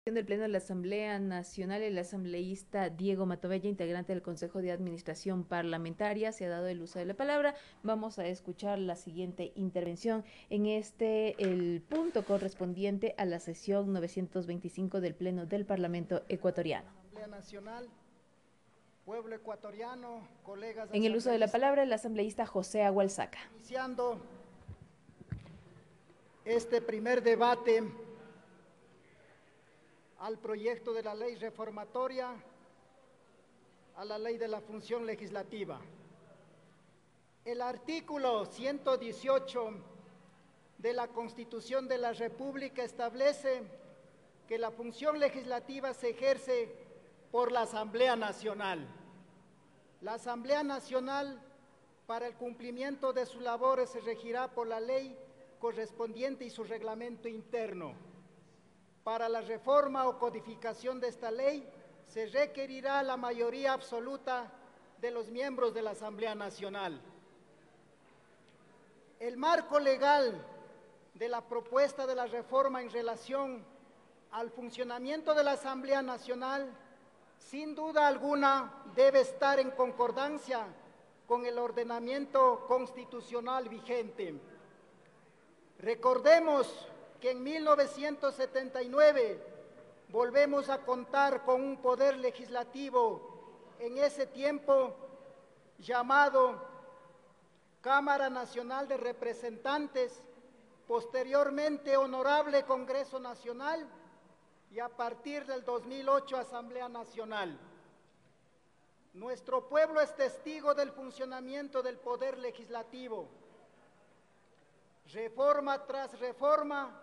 Del Pleno de la Asamblea Nacional, el asambleísta Diego Matovella, integrante del Consejo de Administración Parlamentaria, se ha dado el uso de la palabra. Vamos a escuchar la siguiente intervención en el punto correspondiente a la sesión 925 del Pleno del Parlamento ecuatoriano. Asamblea Nacional, pueblo ecuatoriano, colegas En el uso de la palabra, el asambleísta José Agualsaca. Iniciando este primer debate al proyecto de la ley reformatoria a la ley de la función legislativa. El artículo 118 de la Constitución de la República establece que la función legislativa se ejerce por la Asamblea Nacional. La Asamblea Nacional, para el cumplimiento de sus labores, se regirá por la ley correspondiente y su reglamento interno. Para la reforma o codificación de esta ley, se requerirá la mayoría absoluta de los miembros de la Asamblea Nacional. El marco legal de la propuesta de la reforma en relación al funcionamiento de la Asamblea Nacional, sin duda alguna, debe estar en concordancia con el ordenamiento constitucional vigente. Recordemos que en 1979 volvemos a contar con un poder legislativo en ese tiempo llamado Cámara Nacional de Representantes, posteriormente Honorable Congreso Nacional y a partir del 2008 Asamblea Nacional. Nuestro pueblo es testigo del funcionamiento del poder legislativo. Reforma tras reforma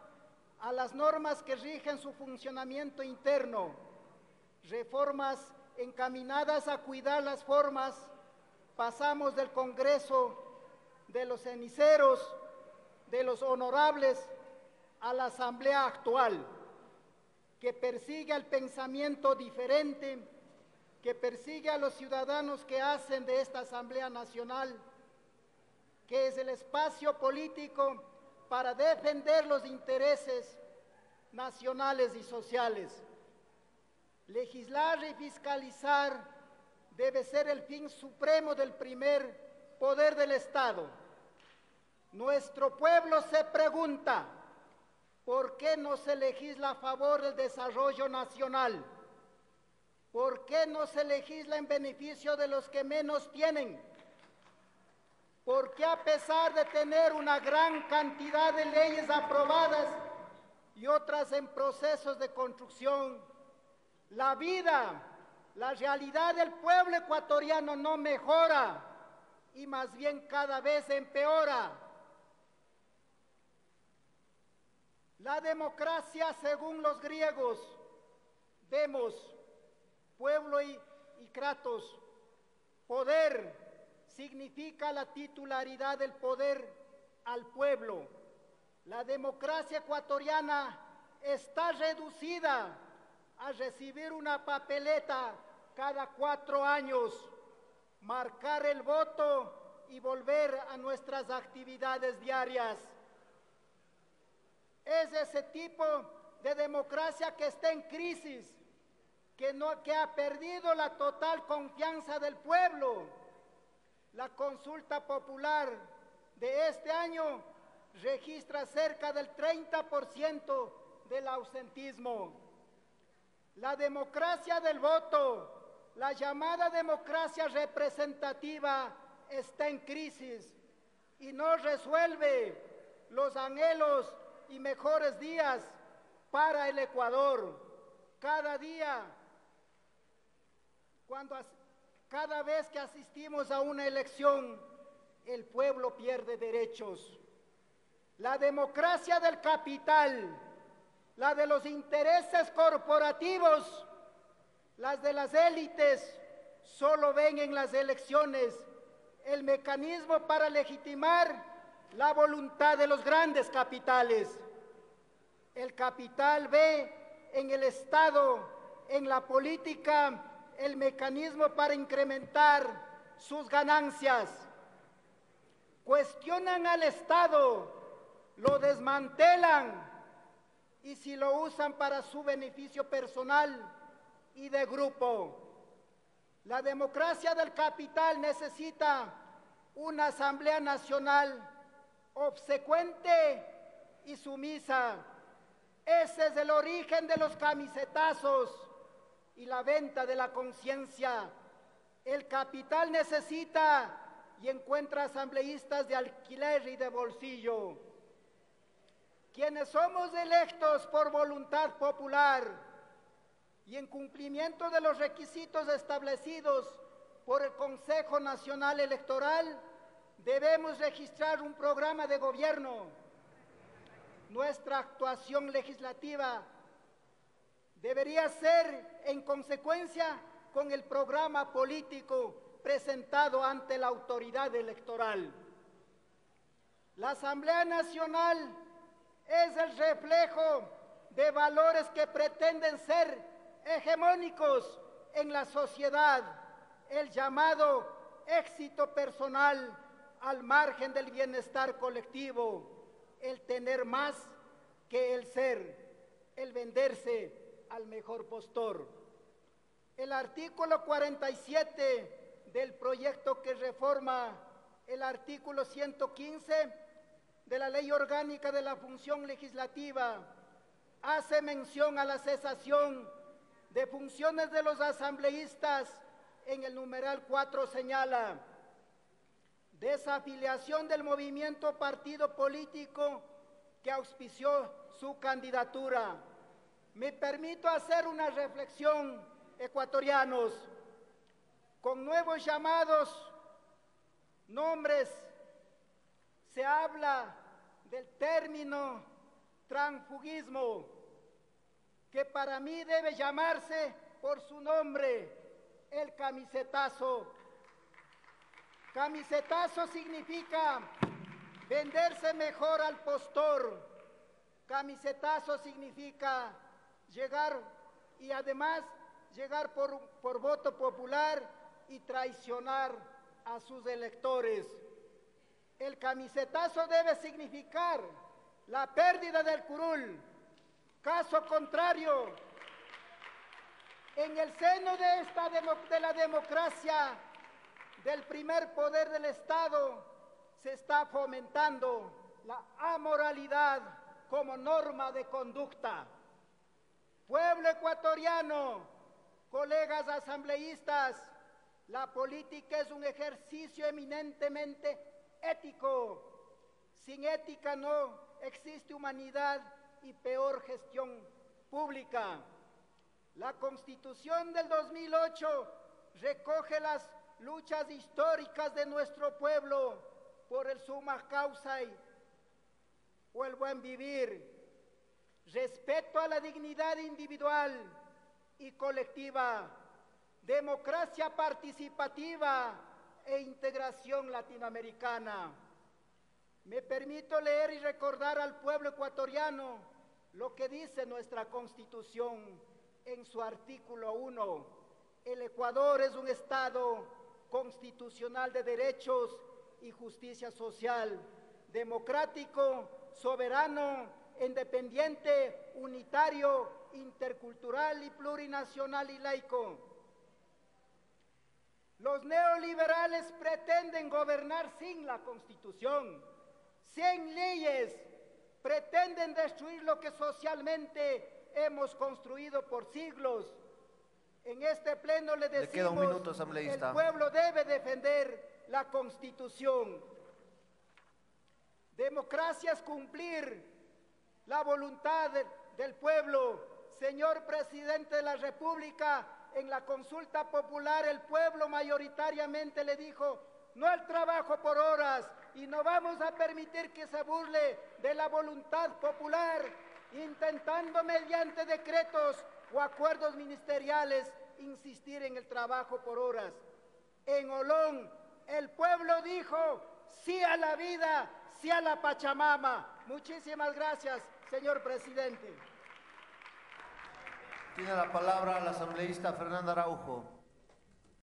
a las normas que rigen su funcionamiento interno, reformas encaminadas a cuidar las formas, pasamos del Congreso de los ceniceros, de los honorables, a la Asamblea actual, que persigue el pensamiento diferente, que persigue a los ciudadanos que hacen de esta Asamblea Nacional, que es el espacio político para defender los intereses nacionales y sociales. Legislar y fiscalizar debe ser el fin supremo del primer poder del Estado. Nuestro pueblo se pregunta, ¿por qué no se legisla a favor del desarrollo nacional? ¿Por qué no se legisla en beneficio de los que menos tienen? ¿Por qué a pesar de tener una gran cantidad de leyes aprobadas y otras en procesos de construcción, la vida, la realidad del pueblo ecuatoriano no mejora y más bien cada vez empeora? La democracia, según los griegos, demos, pueblo y kratos, poder, significa la titularidad del poder al pueblo. La democracia ecuatoriana está reducida a recibir una papeleta cada 4 años, marcar el voto y volver a nuestras actividades diarias. Es ese tipo de democracia que está en crisis, que ha perdido la total confianza del pueblo. La consulta popular de este año registra cerca del 30% del ausentismo. La democracia del voto, la llamada democracia representativa, está en crisis y no resuelve los anhelos y mejores días para el Ecuador. Cada día, cada vez que asistimos a una elección, el pueblo pierde derechos. La democracia del capital, la de los intereses corporativos, las de las élites, solo ven en las elecciones el mecanismo para legitimar la voluntad de los grandes capitales. El capital ve en el Estado, en la política, el mecanismo para incrementar sus ganancias. Cuestionan al Estado, lo desmantelan y si lo usan para su beneficio personal y de grupo. La democracia del capital necesita una Asamblea Nacional obsecuente y sumisa. Ese es el origen de los camisetazos y la venta de la conciencia. El capital necesita y encuentra asambleístas de alquiler y de bolsillo. Quienes somos electos por voluntad popular y en cumplimiento de los requisitos establecidos por el Consejo Nacional Electoral, debemos registrar un programa de gobierno. Nuestra actuación legislativa debería ser en consecuencia con el programa político presentado ante la autoridad electoral. La Asamblea Nacional es el reflejo de valores que pretenden ser hegemónicos en la sociedad, el llamado éxito personal al margen del bienestar colectivo, el tener más que el ser, el venderse al mejor postor. El artículo 47 del proyecto que reforma el artículo 115 de la Ley Orgánica de la Función Legislativa hace mención a la cesación de funciones de los asambleístas. En el numeral 4 señala: desafiliación del movimiento o partido político que auspició su candidatura. Me permito hacer una reflexión, ecuatorianos. Con nuevos llamados, nombres, se habla del término transfugismo, que para mí debe llamarse por su nombre, el camisetazo. Camisetazo significa venderse mejor al postor. Camisetazo significa llegar y además llegar por voto popular y traicionar a sus electores. El camisetazo debe significar la pérdida del curul. Caso contrario, en el seno de la democracia del primer poder del Estado se está fomentando la amoralidad como norma de conducta. Pueblo ecuatoriano, colegas asambleístas, la política es un ejercicio eminentemente ético. Sin ética no existe humanidad y peor gestión pública. La Constitución del 2008 recoge las luchas históricas de nuestro pueblo por el summa causa o el buen vivir, respeto a la dignidad individual y colectiva, democracia participativa e integración latinoamericana. Me permito leer y recordar al pueblo ecuatoriano lo que dice nuestra Constitución en su artículo 1. El Ecuador es un Estado constitucional de derechos y justicia social, democrático, soberano, independiente, unitario, intercultural y plurinacional y laico. Los neoliberales pretenden gobernar sin la Constitución, sin leyes, pretenden destruir lo que socialmente hemos construido por siglos. En este pleno le decimos, queda un minuto, asambleísta. El pueblo debe defender la Constitución. Democracia es cumplir la voluntad del pueblo. Señor Presidente de la República, en la consulta popular el pueblo mayoritariamente le dijo no al trabajo por horas, y no vamos a permitir que se burle de la voluntad popular, intentando mediante decretos o acuerdos ministeriales insistir en el trabajo por horas. En Olón, el pueblo dijo sí a la vida, sí a la Pachamama. Muchísimas gracias, señor presidente. Tiene la palabra la asambleísta Fernanda Araujo.